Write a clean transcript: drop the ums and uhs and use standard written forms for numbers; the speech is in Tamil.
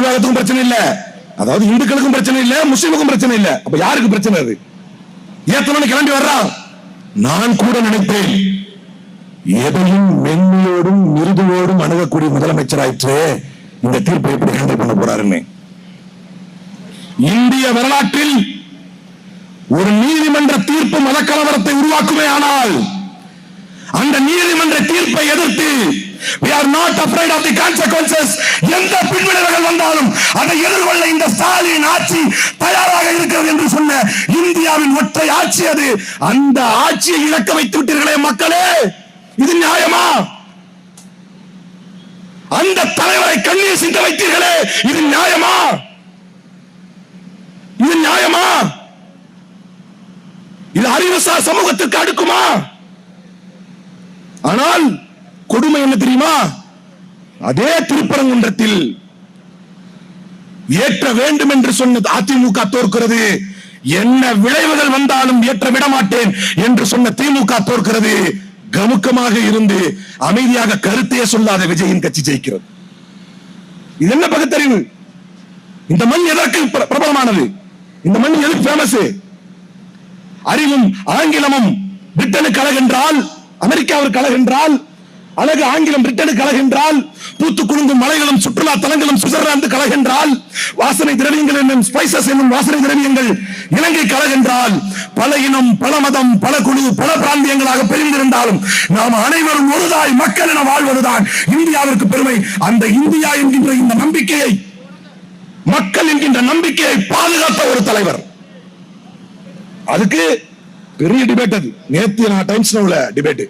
விவாகத்துக்கும் பிரச்சனை இல்ல, அதாவது இந்துக்களுக்கும் பிரச்சனை இல்ல, முஸ்லிமுக்கும் பிரச்சனை இல்ல. அப்ப யாருக்கு பிரச்சனை? அது ஏத்தனோட கிளம்பி வர்றான். நான் கூட நினைப்பேன், எதையும் மென்மையோடும் மிருதுவோடும் அணுகக்கூடிய முதலமைச்சராயிற்று, இந்த தீர்ப்பை எப்படி ஹேண்டில் பண்ண போறாருன்னு. இந்திய வரலாற்றில் ஒரு நீதிமன்ற தீர்ப்பு மதக்கலவரத்தை உருவாக்குமே, ஆனால் அந்த நீதிமன்ற தீர்ப்பை எதிர்த்து we are not afraid of the consequences, எந்த பின்விளைவுகள் வந்தாலும் அதை எதிர்கொள்ள இந்த ஸ்டாலின் ஆட்சி தயாராக இருக்கிறது என்று சொன்ன இந்தியாவின் ஒற்றை ஆட்சி அது. அந்த ஆட்சியை இழக்க வைத்து விட்டீர்களே மக்களே, இது நியாயமா? அந்த தலைவரை கண்ணீர் சிந்த வைத்தீர்களே, இது நியாயமா? இது நியாயமா? இது அறிவுசார் சமூகத்திற்கு அடுக்குமா? ஆனால் கொடுமை என்ன தெரியுமா? அதே திருப்பரங்குன்றத்தில் ஏற்ற வேண்டும் என்று சொன்ன அதிமுக தோற்கிறது. என்ன விளைவுகள் வந்தாலும் ஏற்ற விட மாட்டேன் என்று சொன்ன திமுக தோற்கிறது. கமுக்கமாக இருந்து அமைதியாக கருத்தையே சொல்லாத விஜயின் கட்சி ஜெயிக்கிறது. இது என்ன பகுத்தறிவு? இந்த மண் எதற்கு பிரபலமானது? இந்த மண் எதுக்கு ஃபேமஸ்? அறிவும் ஆங்கிலமும் பிரிட்டனுக்கு அழகென்றால், அமெரிக்காவிற்கு அழகென்றால், அழகு ஆங்கிலம் பிரிட்டனுக்கு அழகென்றால், பூத்து குலுங்கும் மலைகளும் சுற்றுலா தலங்களும் சுவிட்சர்லாந்து கழகென்றால், வாசனை திரவியங்கள் என்னும் ஸ்பைசஸ் என்னும் வாசனை திரவியங்கள் இலங்கைக்கு அழகென்றால், பல இனம், பல மதம், பல குழு, பல பிராந்தியங்களாக பிரிந்திருந்தாலும் நாம் அனைவரும் ஒருதாய் மக்கள் என வாழ்வதுதான் இந்தியாவிற்கு பெருமை. அந்த இந்தியா என்கின்ற இந்த நம்பிக்கையை, மக்கள் என்கின்ற நம்பிக்கையை பாதுகாத்த ஒரு தலைவர். அதுக்கு பெரிய டிபேட். அது நேத்து நான் டைம்ஸ் நவுல டிபேட்.